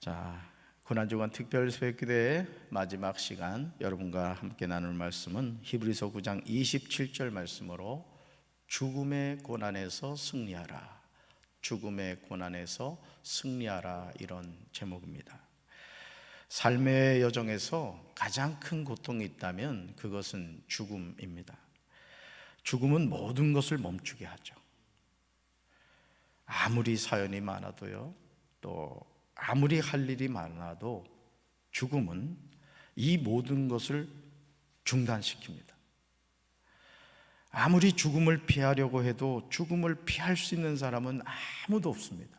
자, 고난주간 특별 새벽기도의 마지막 시간, 여러분과 함께 나눌 말씀은 히브리서 9장 27절 말씀으로 죽음의 고난에서 승리하라, 죽음의 고난에서 승리하라, 이런 제목입니다. 삶의 여정에서 가장 큰 고통이 있다면 그것은 죽음입니다. 죽음은 모든 것을 멈추게 하죠. 아무리 사연이 많아도요, 또 아무리 할 일이 많아도 죽음은 이 모든 것을 중단시킵니다. 아무리 죽음을 피하려고 해도 죽음을 피할 수 있는 사람은 아무도 없습니다.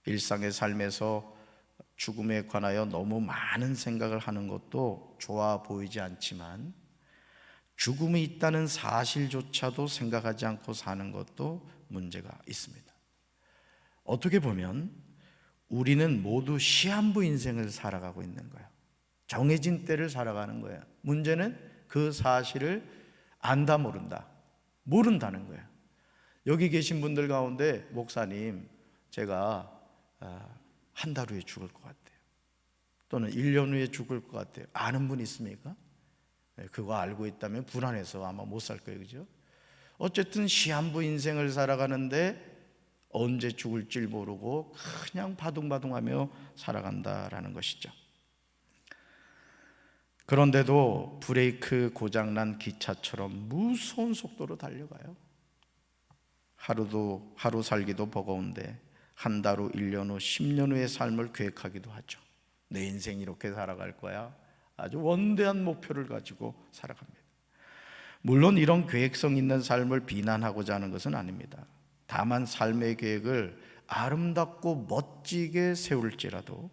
일상의 삶에서 죽음에 관하여 너무 많은 생각을 하는 것도 좋아 보이지 않지만, 죽음이 있다는 사실조차도 생각하지 않고 사는 것도 문제가 있습니다. 어떻게 보면 우리는 모두 시한부 인생을 살아가고 있는 거예요. 정해진 때를 살아가는 거예요. 문제는 그 사실을 안다 모른다는 거예요. 여기 계신 분들 가운데 목사님, 제가 한 달 후에 죽을 것 같아요, 또는 1년 후에 죽을 것 같아요, 아는 분 있습니까? 그거 알고 있다면 불안해서 아마 못 살 거예요, 그죠? 어쨌든 시한부 인생을 살아가는데 언제 죽을지 모르고 그냥 바둥바둥하며 살아간다라는 것이죠. 그런데도 브레이크 고장난 기차처럼 무서운 속도로 달려가요. 하루 살기도 버거운데 한 달 후, 1년 후, 10년 후의 삶을 계획하기도 하죠. 내 인생 이렇게 살아갈 거야. 아주 원대한 목표를 가지고 살아갑니다. 물론 이런 계획성 있는 삶을 비난하고자 하는 것은 아닙니다. 다만 삶의 계획을 아름답고 멋지게 세울지라도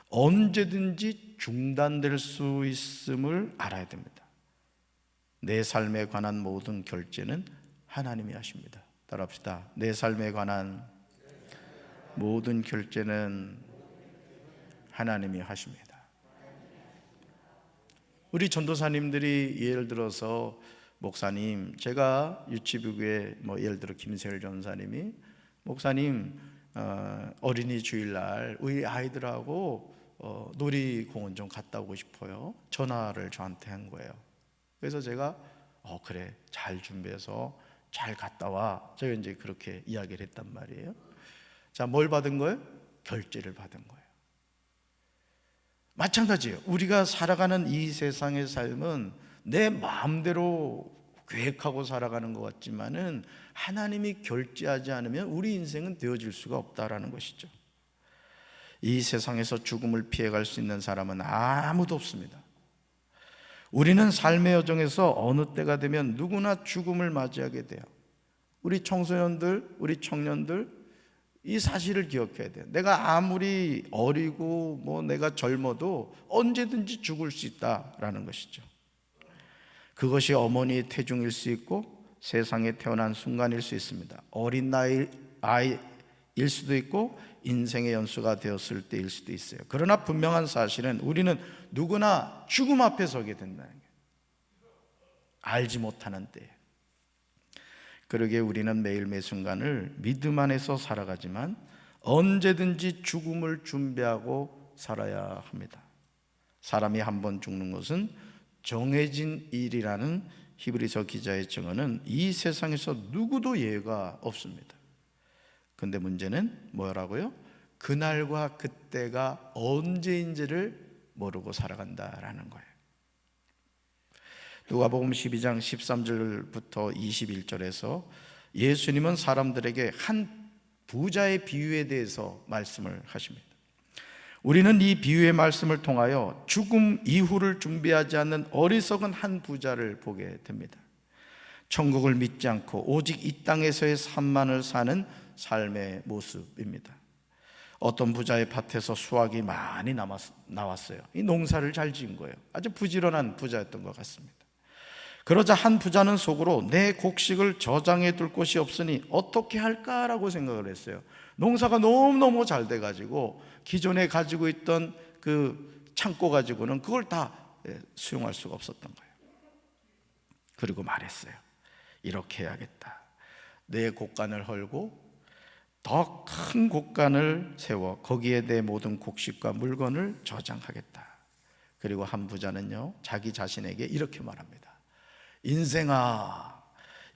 언제든지 중단될 수 있음을 알아야 됩니다. 내 삶에 관한 모든 결제는 하나님이 하십니다. 따라합시다. 내 삶에 관한 모든 결제는 하나님이 하십니다. 우리 전도사님들이 예를 들어서, 목사님, 제가 유치부교회 예를 들어 김세열 전사님이, 목사님, 어린이 주일날 우리 아이들하고 놀이공원 좀 갔다 오고 싶어요, 전화를 저한테 한 거예요. 그래서 제가 그래, 잘 준비해서 잘 갔다 와, 제가 이제 그렇게 이야기를 했단 말이에요. 자, 뭘 받은 거예요? 결제를 받은 거예요. 마찬가지예요. 우리가 살아가는 이 세상의 삶은 내 마음대로 계획하고 살아가는 것 같지만은 하나님이 결제하지 않으면 우리 인생은 되어질 수가 없다라는 것이죠. 이 세상에서 죽음을 피해갈 수 있는 사람은 아무도 없습니다. 우리는 삶의 여정에서 어느 때가 되면 누구나 죽음을 맞이하게 돼요. 우리 청소년들, 우리 청년들, 이 사실을 기억해야 돼요. 내가 아무리 어리고 내가 젊어도 언제든지 죽을 수 있다라는 것이죠. 그것이 어머니의 태중일 수 있고 세상에 태어난 순간일 수 있습니다. 어린 나이 아이일 수도 있고 인생의 연수가 되었을 때일 수도 있어요. 그러나 분명한 사실은 우리는 누구나 죽음 앞에 서게 된다는 거예요. 알지 못하는 때에. 그러기에 우리는 매일 매 순간을 믿음 안에서 살아가지만 언제든지 죽음을 준비하고 살아야 합니다. 사람이 한 번 죽는 것은 정해진 일이라는 히브리서 기자의 증언은 이 세상에서 누구도 예외가 없습니다. 그런데 문제는 뭐라고요? 그날과 그때가 언제인지를 모르고 살아간다라는 거예요. 누가복음 12장 13절부터 21절에서 예수님은 사람들에게 한 부자의 비유에 대해서 말씀을 하십니다. 우리는 이 비유의 말씀을 통하여 죽음 이후를 준비하지 않는 어리석은 한 부자를 보게 됩니다. 천국을 믿지 않고 오직 이 땅에서의 삶만을 사는 삶의 모습입니다. 어떤 부자의 밭에서 수확이 많이 나왔어요. 이 농사를 잘 지은 거예요. 아주 부지런한 부자였던 것 같습니다. 그러자 한 부자는 속으로 내 곡식을 저장해 둘 곳이 없으니 어떻게 할까라고 생각을 했어요. 농사가 너무너무 잘 돼가지고 기존에 가지고 있던 그 창고 가지고는 그걸 다 수용할 수가 없었던 거예요. 그리고 말했어요. 이렇게 해야겠다. 내 곡간을 헐고 더 큰 곡간을 세워 거기에 내 모든 곡식과 물건을 저장하겠다. 그리고 한 부자는요, 자기 자신에게 이렇게 말합니다. 인생아,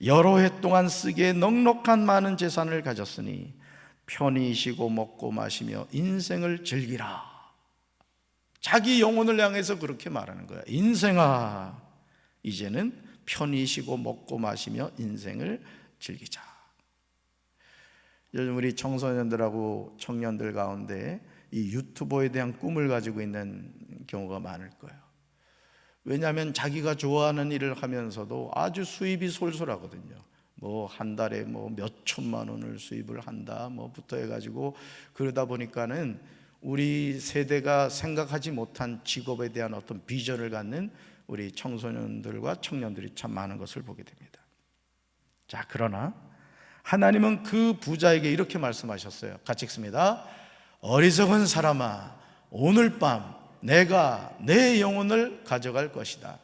여러 해 동안 쓰기에 넉넉한 많은 재산을 가졌으니 편히 쉬고 먹고 마시며 인생을 즐기라. 자기 영혼을 향해서 그렇게 말하는 거야. 인생아, 이제는 편히 쉬고 먹고 마시며 인생을 즐기자. 요즘 우리 청소년들하고 청년들 가운데 이 유튜버에 대한 꿈을 가지고 있는 경우가 많을 거예요. 왜냐하면 자기가 좋아하는 일을 하면서도 아주 수입이 솔솔하거든요. 뭐 한 달에 뭐 몇 천만 원을 수입을 한다 뭐부터 해가지고, 그러다 보니까는 우리 세대가 생각하지 못한 직업에 대한 어떤 비전을 갖는 우리 청소년들과 청년들이 참 많은 것을 보게 됩니다. 자, 그러나 하나님은 그 부자에게 이렇게 말씀하셨어요. 같이 읽습니다. 어리석은 사람아, 오늘 밤 내가 내 영혼을 가져갈 것이다.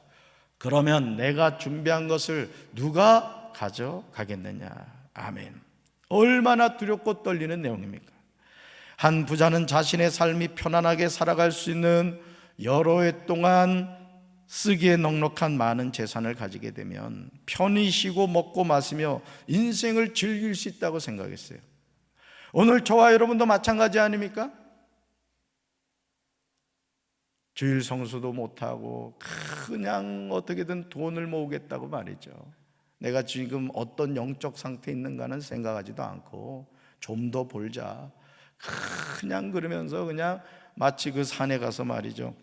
그러면 내가 준비한 것을 누가 가져가겠느냐. 아멘. 얼마나 두렵고 떨리는 내용입니까? 한 부자는 자신의 삶이 편안하게 살아갈 수 있는 여러 해 동안 쓰기에 넉넉한 많은 재산을 가지게 되면 편히 쉬고 먹고 마시며 인생을 즐길 수 있다고 생각했어요. 오늘 저와 여러분도 마찬가지 아닙니까? 주일 성수도 못하고 그냥 어떻게든 돈을 모으겠다고 말이죠. 내가 지금 어떤 영적 상태에 있는가는 생각하지도 않고 좀 더 벌자, 그냥 그러면서 그냥 마치 그 산에 가서 말이죠,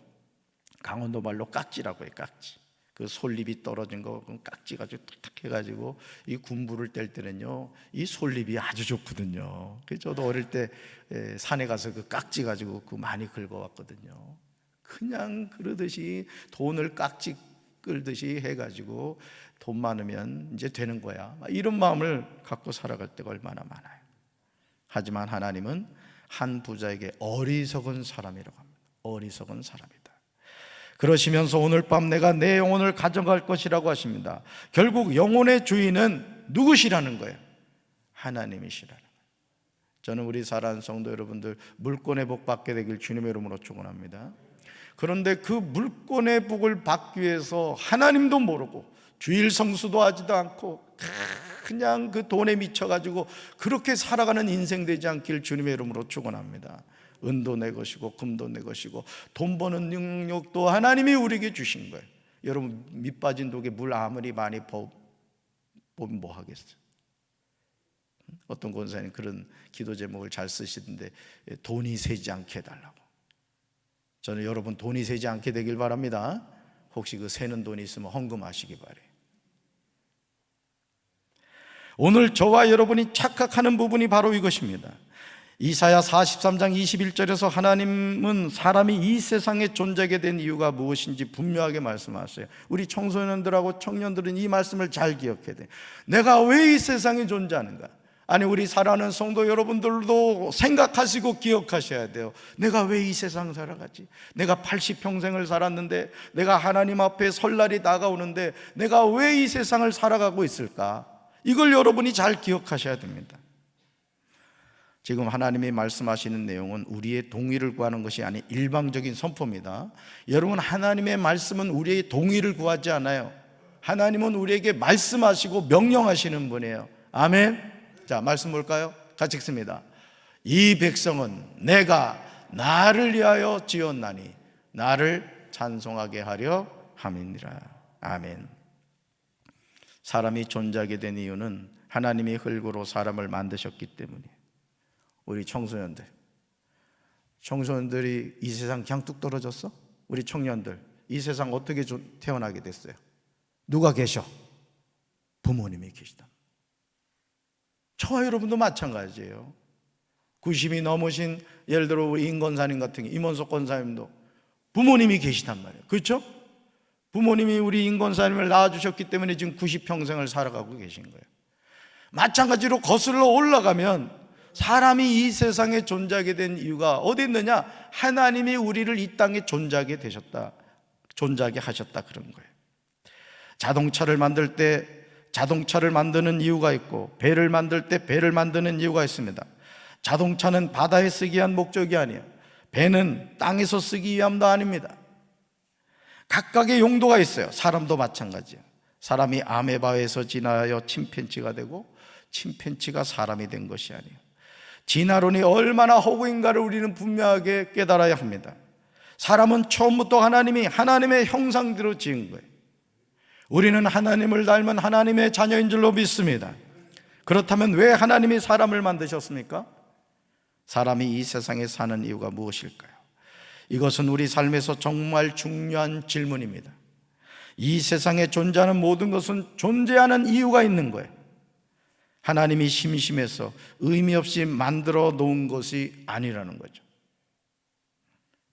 강원도 말로 깍지라고 해요. 깍지. 그 솔잎이 떨어진 거 깍지 가지고 툭툭 해가지고 이 군부를 뗄 때는요, 이 솔잎이 아주 좋거든요. 저도 어릴 때 산에 가서 그 깍지 가지고 그 많이 긁어왔거든요. 그냥 그러듯이 돈을 깍지 끌듯이 해가지고 돈 많으면 이제 되는 거야, 이런 마음을 갖고 살아갈 때가 얼마나 많아요. 하지만 하나님은 한 부자에게 어리석은 사람이라고 합니다. 어리석은 사람이다. 그러시면서 오늘 밤 내가 내 영혼을 가져갈 것이라고 하십니다. 결국 영혼의 주인은 누구시라는 거예요? 하나님이시라는 거예요. 저는 우리 사랑하는 성도 여러분들 물권의 복 받게 되길 주님의 이름으로 축원합니다. 그런데 그 물권의 복을 받기 위해서 하나님도 모르고 주일 성수도 하지도 않고 그냥 그 돈에 미쳐가지고 그렇게 살아가는 인생 되지 않길 주님의 이름으로 축원합니다. 은도 내 것이고 금도 내 것이고 돈 버는 능력도 하나님이 우리에게 주신 거예요. 여러분, 밑 빠진 독에 물 아무리 많이 보면 뭐 하겠어요? 어떤 권사님 그런 기도 제목을 잘 쓰시던데, 돈이 새지 않게 해달라고. 저는 여러분 돈이 새지 않게 되길 바랍니다. 혹시 그 새는 돈이 있으면 헌금하시기 바래요. 오늘 저와 여러분이 착각하는 부분이 바로 이것입니다. 이사야 43장 21절에서 하나님은 사람이 이 세상에 존재하게 된 이유가 무엇인지 분명하게 말씀하셨어요. 우리 청소년들하고 청년들은 이 말씀을 잘 기억해야 돼요. 내가 왜 이 세상에 존재하는가? 아니, 우리 사랑하는 성도 여러분들도 생각하시고 기억하셔야 돼요. 내가 왜 이 세상 살아가지? 내가 80평생을 살았는데, 내가 하나님 앞에 설 날이 다가오는데 내가 왜 이 세상을 살아가고 있을까? 이걸 여러분이 잘 기억하셔야 됩니다. 지금 하나님이 말씀하시는 내용은 우리의 동의를 구하는 것이 아닌 일방적인 선포입니다. 여러분, 하나님의 말씀은 우리의 동의를 구하지 않아요. 하나님은 우리에게 말씀하시고 명령하시는 분이에요. 아멘. 자, 말씀 볼까요? 같이 읽습니다. 이 백성은 내가 나를 위하여 지었나니 나를 찬송하게 하려 함이니라. 아멘. 사람이 존재하게 된 이유는 하나님이 흙으로 사람을 만드셨기 때문이에요. 우리 청소년들이 이 세상 그냥 뚝 떨어졌어? 우리 청년들 이 세상 어떻게 태어나게 됐어요? 누가 계셔? 부모님이 계시다. 저와 여러분도 마찬가지예요. 90이 넘으신 예를 들어 우리 임권사님 같은 경우, 임원석 권사님도 부모님이 계시단 말이에요. 그렇죠? 부모님이 우리 임권사님을 낳아주셨기 때문에 지금 90평생을 살아가고 계신 거예요. 마찬가지로 거슬러 올라가면 사람이 이 세상에 존재하게 된 이유가 어디 있느냐? 하나님이 우리를 이 땅에 존재하게 하셨다, 그런 거예요. 자동차를 만들 때 자동차를 만드는 이유가 있고, 배를 만들 때 배를 만드는 이유가 있습니다. 자동차는 바다에 쓰기 위한 목적이 아니에요. 배는 땅에서 쓰기 위함도 아닙니다. 각각의 용도가 있어요. 사람도 마찬가지예요. 사람이 아메바에서 진화하여 침팬지가 되고 침팬지가 사람이 된 것이 아니에요. 진화론이 얼마나 허구인가를 우리는 분명하게 깨달아야 합니다. 사람은 처음부터 하나님이 하나님의 형상대로 지은 거예요. 우리는 하나님을 닮은 하나님의 자녀인 줄로 믿습니다. 그렇다면 왜 하나님이 사람을 만드셨습니까? 사람이 이 세상에 사는 이유가 무엇일까요? 이것은 우리 삶에서 정말 중요한 질문입니다. 이 세상에 존재하는 모든 것은 존재하는 이유가 있는 거예요. 하나님이 심심해서 의미 없이 만들어 놓은 것이 아니라는 거죠.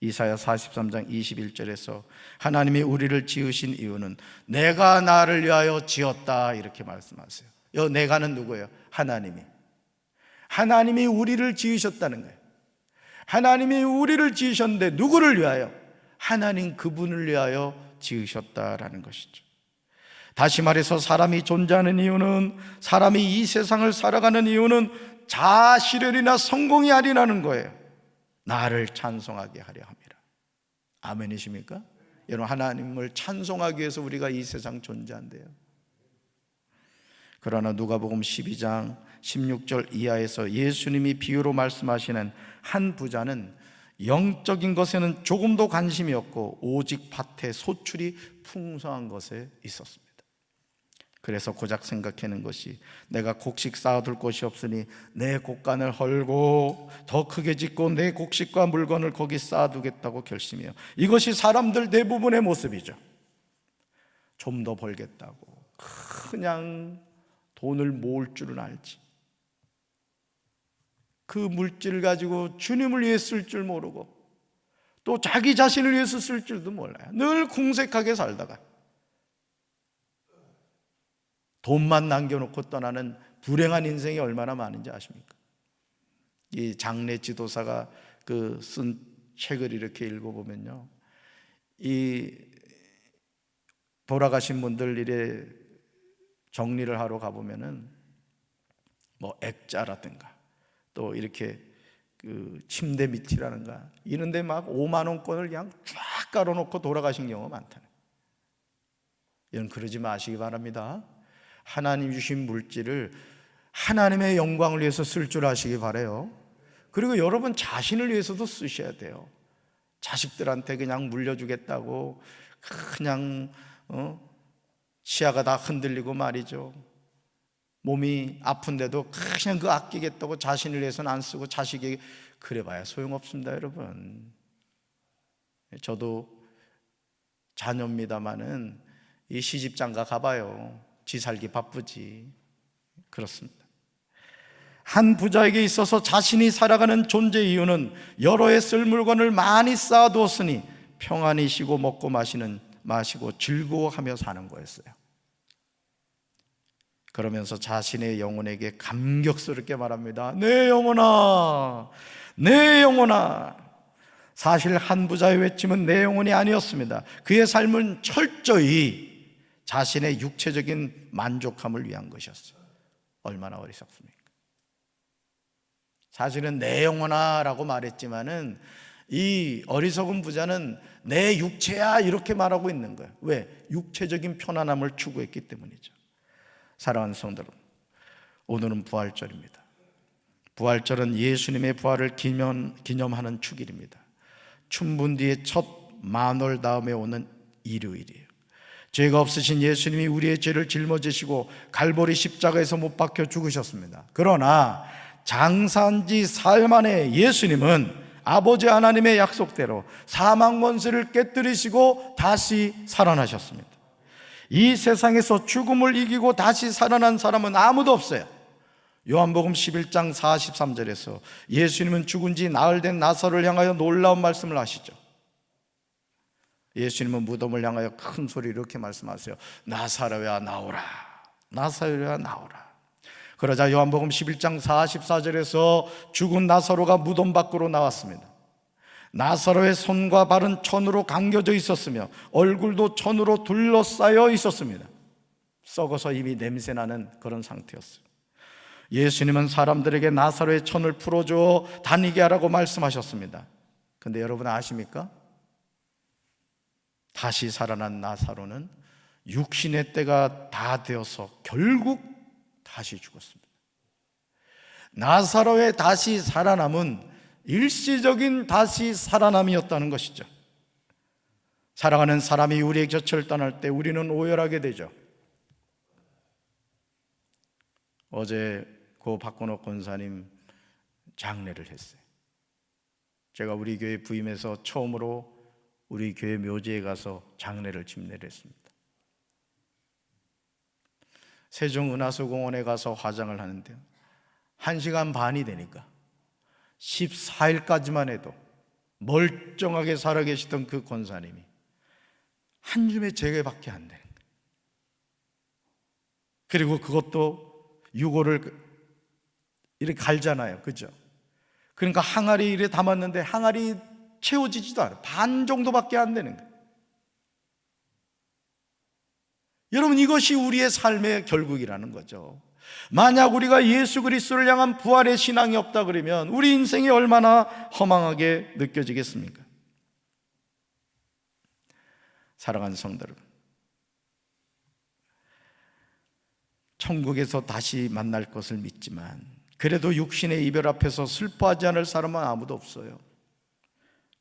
이사야 43장 21절에서 하나님이 우리를 지으신 이유는 내가 나를 위하여 지었다 이렇게 말씀하세요. 이 내가는 누구예요? 하나님이 우리를 지으셨다는 거예요. 하나님이 우리를 지으셨는데 누구를 위하여? 하나님 그분을 위하여 지으셨다라는 것이죠. 다시 말해서 사람이 존재하는 이유는, 사람이 이 세상을 살아가는 이유는 자아실현이나 성공이 아니라는 거예요. 나를 찬송하게 하려 함이라. 아멘이십니까? 여러분, 하나님을 찬송하기 위해서 우리가 이 세상 존재한대요. 그러나 누가복음 12장 16절 이하에서 예수님이 비유로 말씀하시는 한 부자는 영적인 것에는 조금도 관심이 없고 오직 밭에 소출이 풍성한 것에 있었습니다. 그래서 고작 생각하는 것이 내가 곡식 쌓아둘 곳이 없으니 내 곡간을 헐고 더 크게 짓고 내 곡식과 물건을 거기 쌓아두겠다고 결심해요. 이것이 사람들 대부분의 모습이죠. 좀 더 벌겠다고 그냥 돈을 모을 줄은 알지, 그 물질을 가지고 주님을 위해 쓸 줄 모르고 또 자기 자신을 위해서 쓸 줄도 몰라요. 늘 궁색하게 살다가 돈만 남겨놓고 떠나는 불행한 인생이 얼마나 많은지 아십니까? 이 장례 지도사가 쓴 책을 이렇게 읽어보면요, 이 돌아가신 분들 이래 정리를 하러 가보면은 뭐 액자라든가 또 이렇게 침대 밑이라든가 이런데 막 5만 원권을 그냥 쫙 깔아놓고 돌아가신 경우가 많다네. 이건 그러지 마시기 바랍니다. 하나님 주신 물질을 하나님의 영광을 위해서 쓸 줄 아시기 바라요. 그리고 여러분 자신을 위해서도 쓰셔야 돼요. 자식들한테 그냥 물려주겠다고 그냥 치아가 다 흔들리고 말이죠, 몸이 아픈데도 그냥 아끼겠다고 자신을 위해서는 안 쓰고 자식에게 그래봐야 소용없습니다. 여러분, 저도 자녀입니다마는 이 시집장가 가봐요. 지 살기 바쁘지. 그렇습니다. 한 부자에게 있어서 자신이 살아가는 존재 이유는 여러 해 쓸 물건을 많이 쌓아두었으니 평안히 쉬고 먹고 마시고 즐거워하며 사는 거였어요. 그러면서 자신의 영혼에게 감격스럽게 말합니다. 내 영혼아, 내 영혼아. 사실 한 부자의 외침은 내 영혼이 아니었습니다. 그의 삶은 철저히 자신의 육체적인 만족함을 위한 것이었어요. 얼마나 어리석습니까? 사실은 내 영혼아 라고 말했지만은 이 어리석은 부자는 내 육체야 이렇게 말하고 있는 거예요. 왜? 육체적인 편안함을 추구했기 때문이죠. 사랑하는 성도 여러분, 오늘은 부활절입니다. 부활절은 예수님의 부활을 기념하는 축일입니다. 춘분 뒤에 첫 만월 다음에 오는 일요일이에요. 죄가 없으신 예수님이 우리의 죄를 짊어지시고 갈보리 십자가에서 못 박혀 죽으셨습니다. 그러나 장사한 지 사흘 만에 예수님은 아버지 하나님의 약속대로 사망 권세를 깨뜨리시고 다시 살아나셨습니다. 이 세상에서 죽음을 이기고 다시 살아난 사람은 아무도 없어요. 요한복음 11장 43절에서 예수님은 죽은 지 나흘 된 나사로를 향하여 놀라운 말씀을 하시죠. 예수님은 무덤을 향하여 큰 소리로 이렇게 말씀하세요. 나사로야 나오라, 나사로야 나오라. 그러자 요한복음 11장 44절에서 죽은 나사로가 무덤 밖으로 나왔습니다. 나사로의 손과 발은 천으로 감겨져 있었으며 얼굴도 천으로 둘러싸여 있었습니다. 썩어서 이미 냄새나는 그런 상태였어요. 예수님은 사람들에게 나사로의 천을 풀어주어 다니게 하라고 말씀하셨습니다. 근데 여러분 아십니까? 다시 살아난 나사로는 육신의 때가 다 되어서 결국 다시 죽었습니다. 나사로의 다시 살아남은 일시적인 다시 살아남이었다는 것이죠. 사랑하는 사람이 우리의 곁을 떠날 때 우리는 오열하게 되죠. 어제 고 박건옥 권사님 장례를 했어요. 제가 우리 교회 부임해서 처음으로 우리 교회 묘지에 가서 장례를 집례를 했습니다. 세종은하수공원에 가서 화장을 하는데요, 1시간 반이 되니까 14일까지만 해도 멀쩡하게 살아계시던 그 권사님이 한 줌의 재개밖에 안 되는 거예요. 그리고 그것도 유골을 이렇게 갈잖아요, 그죠? 그러니까 항아리 이래 담았는데 항아리 채워지지도 않아요. 반 정도밖에 안 되는 거예요. 여러분, 이것이 우리의 삶의 결국이라는 거죠. 만약 우리가 예수 그리스도를 향한 부활의 신앙이 없다 그러면 우리 인생이 얼마나 허망하게 느껴지겠습니까? 사랑하는 성도 여러분, 천국에서 다시 만날 것을 믿지만 그래도 육신의 이별 앞에서 슬퍼하지 않을 사람은 아무도 없어요.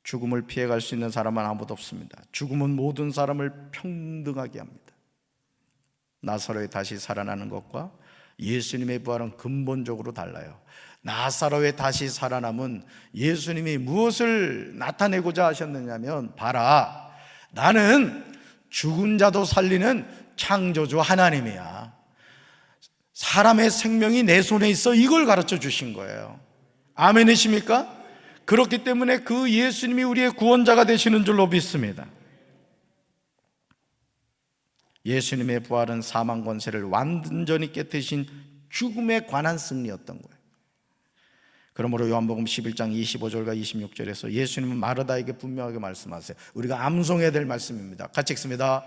죽음을 피해갈 수 있는 사람은 아무도 없습니다. 죽음은 모든 사람을 평등하게 합니다. 나사로의 다시 살아나는 것과 예수님의 부활은 근본적으로 달라요. 나사로의 다시 살아남은 예수님이 무엇을 나타내고자 하셨느냐면, 봐라, 나는 죽은 자도 살리는 창조주 하나님이야. 사람의 생명이 내 손에 있어. 이걸 가르쳐 주신 거예요. 아멘이십니까? 그렇기 때문에 그 예수님이 우리의 구원자가 되시는 줄로 믿습니다. 예수님의 부활은 사망 권세를 완전히 깨뜨리신 죽음에 관한 승리였던 거예요. 그러므로 요한복음 11장 25절과 26절에서 예수님은 마르다에게 분명하게 말씀하세요. 우리가 암송해야 될 말씀입니다. 같이 읽습니다.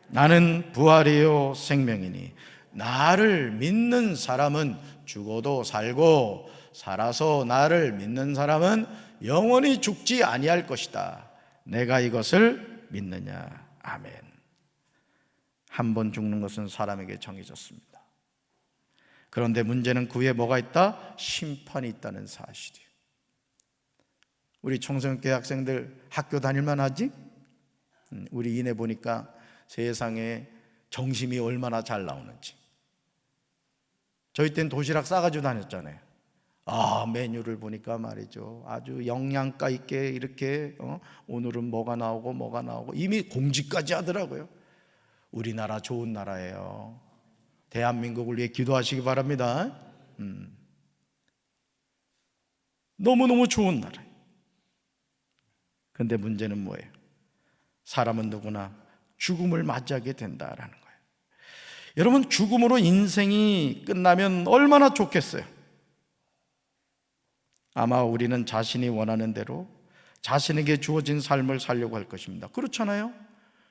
나는 부활이요 생명이니 나를 믿는 사람은 죽어도 살고 살아서 나를 믿는 사람은 영원히 죽지 아니할 것이다. 내가 이것을 믿느냐. 아멘. 한 번 죽는 것은 사람에게 정해졌습니다. 그런데 문제는 그 위에 뭐가 있다? 심판이 있다는 사실이에요. 우리 청소년교 학생들 학교 다닐만 하지? 우리 이내 보니까 세상에 정심이 얼마나 잘 나오는지. 저희 땐 도시락 싸가지고 다녔잖아요. 메뉴를 보니까 말이죠, 아주 영양가 있게 이렇게 오늘은 뭐가 나오고 이미 공지까지 하더라고요. 우리나라 좋은 나라예요. 대한민국을 위해 기도하시기 바랍니다. 너무너무 좋은 나라예요. 그런데 문제는 뭐예요? 사람은 누구나 죽음을 맞이하게 된다라는 거예요. 여러분, 죽음으로 인생이 끝나면 얼마나 좋겠어요? 아마 우리는 자신이 원하는 대로 자신에게 주어진 삶을 살려고 할 것입니다. 그렇잖아요?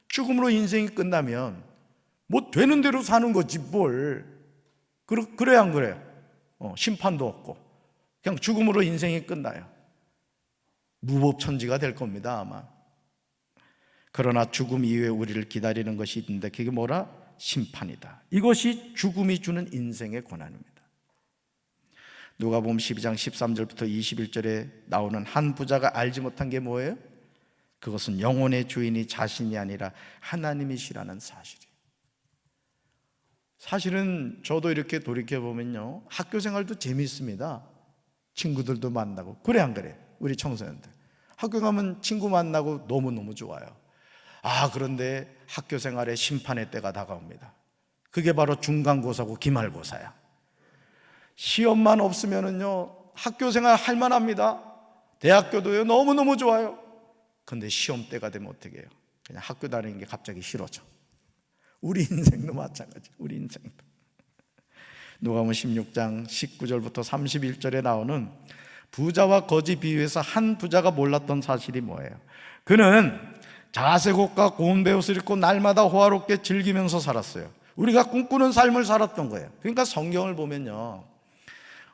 죽음으로 인생이 끝나면 뭐 되는 대로 사는 거지 뭘. 그래야 안 그래요? 심판도 없고 그냥 죽음으로 인생이 끝나요. 무법천지가 될 겁니다 아마. 그러나 죽음 이후에 우리를 기다리는 것이 있는데 그게 뭐라? 심판이다. 이것이 죽음이 주는 인생의 고난입니다. 누가복음 12장 13절부터 21절에 나오는 한 부자가 알지 못한 게 뭐예요? 그것은 영혼의 주인이 자신이 아니라 하나님이시라는 사실이에요. 사실은 저도 이렇게 돌이켜보면요, 학교 생활도 재미있습니다. 친구들도 만나고. 그래 안 그래? 우리 청소년들 학교 가면 친구 만나고 너무너무 좋아요. 그런데 학교 생활에 심판의 때가 다가옵니다. 그게 바로 중간고사고 기말고사야. 시험만 없으면은요 학교 생활 할만합니다. 대학교도요 너무너무 좋아요. 근데 시험 때가 되면 어떻게 해요? 그냥 학교 다니는 게 갑자기 싫어져. 우리 인생도 마찬가지. 우리 인생도. 누가복음 16장 19절부터 31절에 나오는 부자와 거지 비유에서 한 부자가 몰랐던 사실이 뭐예요? 그는 자색옷과 고운 베옷을 입고 날마다 호화롭게 즐기면서 살았어요. 우리가 꿈꾸는 삶을 살았던 거예요. 그러니까 성경을 보면요,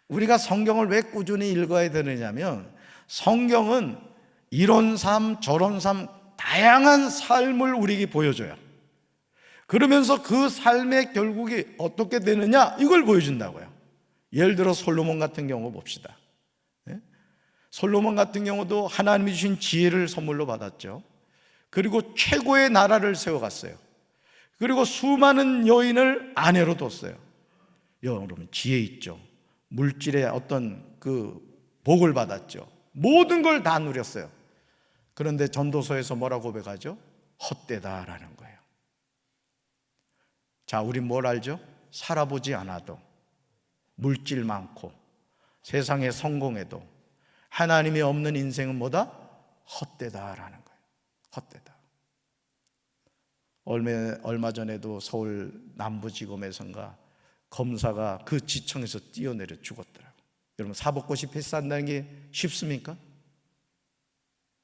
우리가 성경을 왜 꾸준히 읽어야 되느냐면 성경은 이런 삶 저런 삶 다양한 삶을 우리에게 보여줘요. 그러면서 그 삶의 결국이 어떻게 되느냐 이걸 보여준다고요. 예를 들어 솔로몬 같은 경우 봅시다. 솔로몬 같은 경우도 하나님이 주신 지혜를 선물로 받았죠. 그리고 최고의 나라를 세워갔어요. 그리고 수많은 여인을 아내로 뒀어요. 여러분 지혜 있죠. 물질의 어떤 그 복을 받았죠. 모든 걸 다 누렸어요. 그런데 전도서에서 뭐라고 고백하죠? 헛되다라는 거예요. 자, 우린 뭘 알죠? 살아보지 않아도 물질 많고 세상에 성공해도 하나님이 없는 인생은 뭐다? 헛되다라는 거예요. 헛되다. 얼마 전에도 서울 남부지검에선가 검사가 그 지청에서 뛰어내려 죽었더라고요. 여러분 사법고시 패스한다는 게 쉽습니까?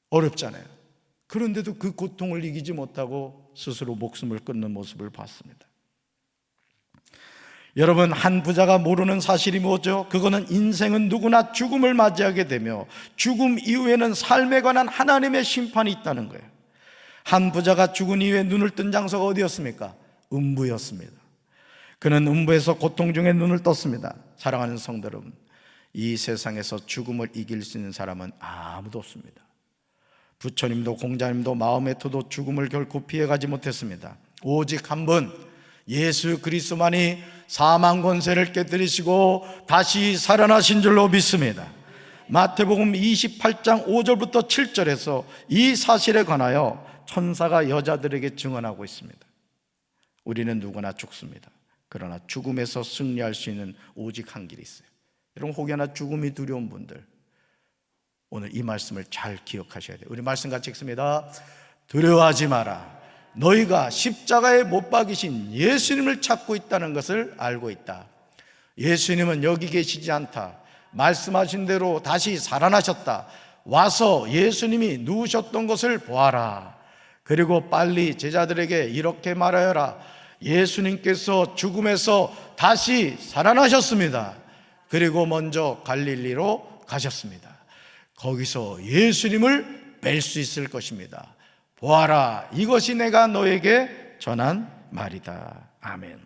어렵잖아요. 그런데도 그 고통을 이기지 못하고 스스로 목숨을 끊는 모습을 봤습니다. 여러분 한 부자가 모르는 사실이 뭐죠? 그거는 인생은 누구나 죽음을 맞이하게 되며 죽음 이후에는 삶에 관한 하나님의 심판이 있다는 거예요. 한 부자가 죽은 이후에 눈을 뜬 장소가 어디였습니까? 음부였습니다. 그는 음부에서 고통 중에 눈을 떴습니다. 사랑하는 성도 여러분, 이 세상에서 죽음을 이길 수 있는 사람은 아무도 없습니다. 부처님도 공자님도 마호메트도 죽음을 결코 피해가지 못했습니다. 오직 한 분 예수 그리스도만이 사망 권세를 깨뜨리시고 다시 살아나신 줄로 믿습니다. 마태복음 28장 5절부터 7절에서 이 사실에 관하여 천사가 여자들에게 증언하고 있습니다. 우리는 누구나 죽습니다. 그러나 죽음에서 승리할 수 있는 오직 한 길이 있어요. 여러분 혹여나 죽음이 두려운 분들 오늘 이 말씀을 잘 기억하셔야 돼요. 우리 말씀 같이 읽습니다. 두려워하지 마라. 너희가 십자가에 못 박이신 예수님을 찾고 있다는 것을 알고 있다. 예수님은 여기 계시지 않다. 말씀하신 대로 다시 살아나셨다. 와서 예수님이 누우셨던 것을 보아라. 그리고 빨리 제자들에게 이렇게 말하여라. 예수님께서 죽음에서 다시 살아나셨습니다. 그리고 먼저 갈릴리로 가셨습니다. 거기서 예수님을 뵐 수 있을 것입니다. 보아라, 이것이 내가 너에게 전한 말이다. 아멘.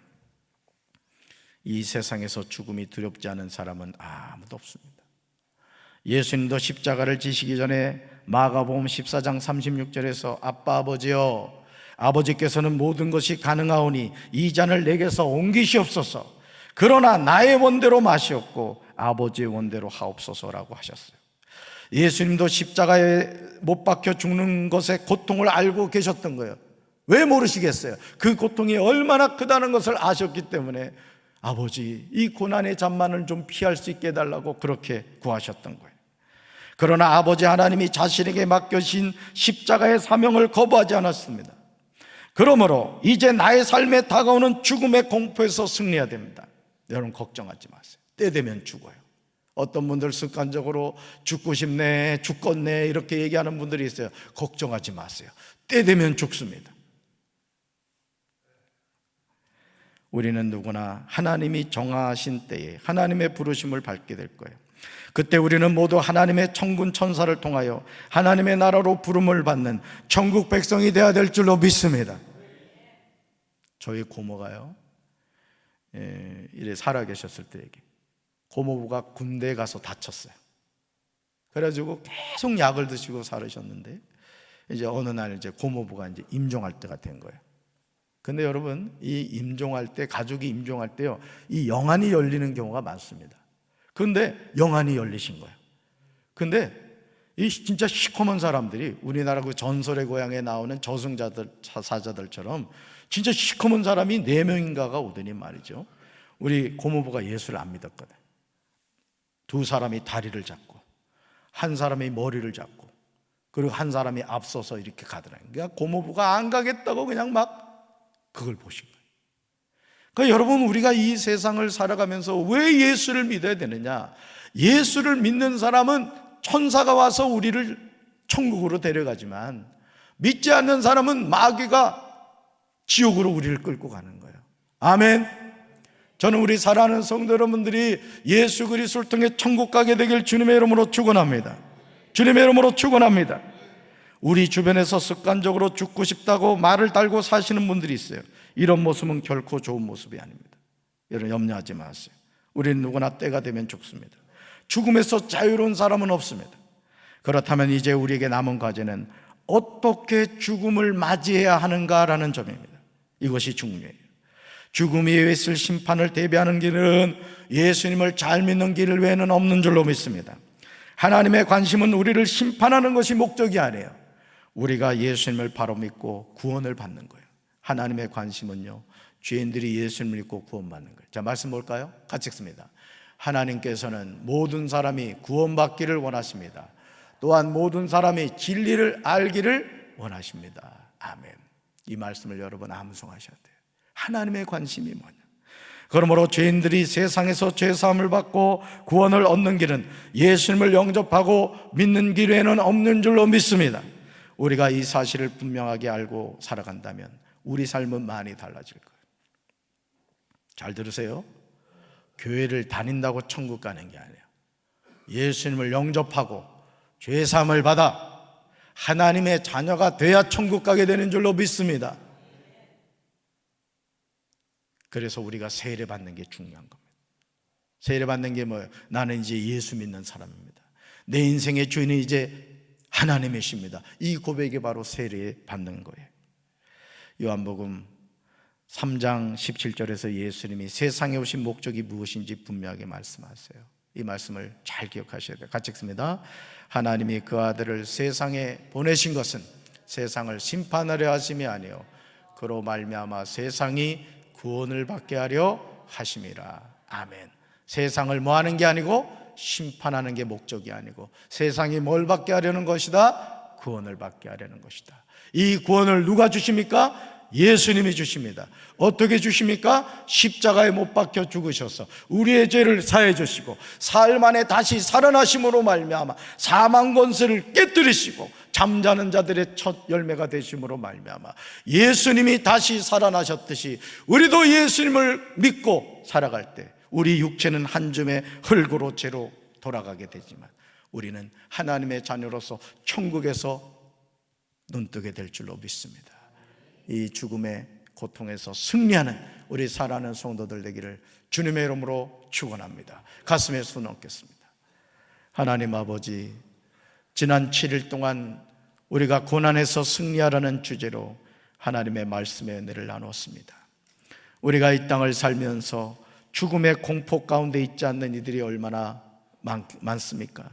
이 세상에서 죽음이 두렵지 않은 사람은 아무도 없습니다. 예수님도 십자가를 지시기 전에 마가복음 14장 36절에서 아빠 아버지여, 아버지께서는 모든 것이 가능하오니 이 잔을 내게서 옮기시옵소서. 그러나 나의 원대로 마시옵고 아버지의 원대로 하옵소서라고 하셨어요. 예수님도 십자가에 못 박혀 죽는 것의 고통을 알고 계셨던 거예요. 왜 모르시겠어요? 그 고통이 얼마나 크다는 것을 아셨기 때문에 아버지, 이 고난의 잔만을 좀 피할 수 있게 해달라고 그렇게 구하셨던 거예요. 그러나 아버지 하나님이 자신에게 맡겨진 십자가의 사명을 거부하지 않았습니다. 그러므로 이제 나의 삶에 다가오는 죽음의 공포에서 승리해야 됩니다. 여러분 걱정하지 마세요. 때 되면 죽어요. 어떤 분들 습관적으로 죽고 싶네, 죽겠네 이렇게 얘기하는 분들이 있어요. 걱정하지 마세요. 때 되면 죽습니다. 우리는 누구나 하나님이 정하신 때에 하나님의 부르심을 받게 될 거예요. 그때 우리는 모두 하나님의 천군 천사를 통하여 하나님의 나라로 부름을 받는 천국 백성이 되어야 될 줄로 믿습니다. 저희 고모가요, 이래 살아계셨을 때 얘기, 고모부가 군대에 가서 다쳤어요. 그래가지고 계속 약을 드시고 살으셨는데 이제 어느 날 이제 고모부가 이제 임종할 때가 된 거예요. 근데 여러분, 이 임종할 때, 가족이 임종할 때요, 이 영안이 열리는 경우가 많습니다. 그런데 영안이 열리신 거예요. 근데 이 진짜 시커먼 사람들이 우리나라 그 전설의 고향에 나오는 저승자들, 사자들처럼 진짜 시커먼 사람이 4명인가가 오더니 말이죠, 우리 고모부가 예수를 안 믿었거든. 2사람이 다리를 잡고 한 사람이 머리를 잡고 그리고 한 사람이 앞서서 이렇게 가더라고요. 그러니까 고모부가 안 가겠다고 그냥 막 그걸 보신 거예요. 그러니까 여러분, 우리가 이 세상을 살아가면서 왜 예수를 믿어야 되느냐? 예수를 믿는 사람은 천사가 와서 우리를 천국으로 데려가지만 믿지 않는 사람은 마귀가 지옥으로 우리를 끌고 가는 거예요. 아멘. 저는 우리 사랑하는 성도 여러분들이 예수 그리스도를 통해 천국 가게 되길 주님의 이름으로 축원합니다. 주님의 이름으로 축원합니다. 우리 주변에서 습관적으로 죽고 싶다고 말을 달고 사시는 분들이 있어요. 이런 모습은 결코 좋은 모습이 아닙니다. 여러분 염려하지 마세요. 우리는 누구나 때가 되면 죽습니다. 죽음에서 자유로운 사람은 없습니다. 그렇다면 이제 우리에게 남은 과제는 어떻게 죽음을 맞이해야 하는가라는 점입니다. 이것이 중요해요. 죽음 이후에 있을 심판을 대비하는 길은 예수님을 잘 믿는 길 외에는 없는 줄로 믿습니다. 하나님의 관심은 우리를 심판하는 것이 목적이 아니에요. 우리가 예수님을 바로 믿고 구원을 받는 거예요. 하나님의 관심은요, 죄인들이 예수님을 믿고 구원받는 거예요. 자, 말씀 볼까요? 같이 읽습니다. 하나님께서는 모든 사람이 구원받기를 원하십니다. 또한 모든 사람이 진리를 알기를 원하십니다. 아멘. 이 말씀을 여러분 암송하셔야 돼요. 하나님의 관심이 뭐냐? 그러므로 죄인들이 세상에서 죄사함을 받고 구원을 얻는 길은 예수님을 영접하고 믿는 길 외에는 없는 줄로 믿습니다. 우리가 이 사실을 분명하게 알고 살아간다면 우리 삶은 많이 달라질 거예요. 잘 들으세요. 교회를 다닌다고 천국 가는 게 아니에요. 예수님을 영접하고 죄사함을 받아 하나님의 자녀가 돼야 천국 가게 되는 줄로 믿습니다. 그래서 우리가 세례 받는 게 중요한 겁니다. 세례 받는 게 뭐예요? 나는 이제 예수 믿는 사람입니다. 내 인생의 주인은 이제 하나님이십니다. 이 고백이 바로 세례 받는 거예요. 요한복음 3장 17절에서 예수님이 세상에 오신 목적이 무엇인지 분명하게 말씀하세요. 이 말씀을 잘 기억하셔야 돼요. 같이 읽습니다. 하나님이 그 아들을 세상에 보내신 것은 세상을 심판하려 하심이 아니요 그로 말미암아 세상이 구원을 받게 하려 하심이라. 아멘. 세상을 뭐 하는 게 아니고 심판하는 게 목적이 아니고 세상이 뭘 받게 하려는 것이다? 구원을 받게 하려는 것이다. 이 구원을 누가 주십니까? 예수님이 주십니다. 어떻게 주십니까? 십자가에 못 박혀 죽으셔서 우리의 죄를 사해 주시고 사흘 만에 다시 살아나심으로 말미암아 사망 권세를 깨뜨리시고 잠자는 자들의 첫 열매가 되심으로 말미암아 예수님이 다시 살아나셨듯이 우리도 예수님을 믿고 살아갈 때 우리 육체는 한 줌의 흙으로 죄로 돌아가게 되지만 우리는 하나님의 자녀로서 천국에서 눈뜨게 될 줄로 믿습니다. 이 죽음의 고통에서 승리하는 우리 사랑하는 성도들 되기를 주님의 이름으로 축원합니다. 가슴에 손 얹겠습니다. 하나님 아버지, 지난 7일 동안 우리가 고난에서 승리하라는 주제로 하나님의 말씀의 은혜를 나눴습니다. 우리가 이 땅을 살면서 죽음의 공포 가운데 있지 않는 이들이 얼마나 많습니까?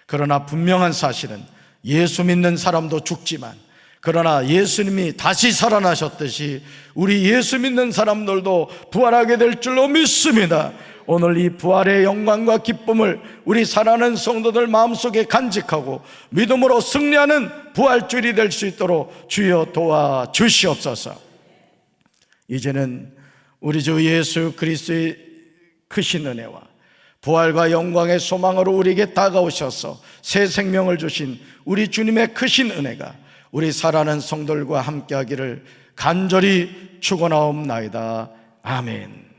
그러나 분명한 사실은 예수 믿는 사람도 죽지만 그러나 예수님이 다시 살아나셨듯이 우리 예수 믿는 사람들도 부활하게 될 줄로 믿습니다. 오늘 이 부활의 영광과 기쁨을 우리 사랑하는 성도들 마음속에 간직하고 믿음으로 승리하는 부활주일이 될 수 있도록 주여 도와주시옵소서. 이제는 우리 주 예수 그리스도의 크신 은혜와 부활과 영광의 소망으로 우리에게 다가오셔서 새 생명을 주신 우리 주님의 크신 은혜가 우리 사랑하는 성도들과 함께하기를 간절히 축원하옵나이다. 아멘.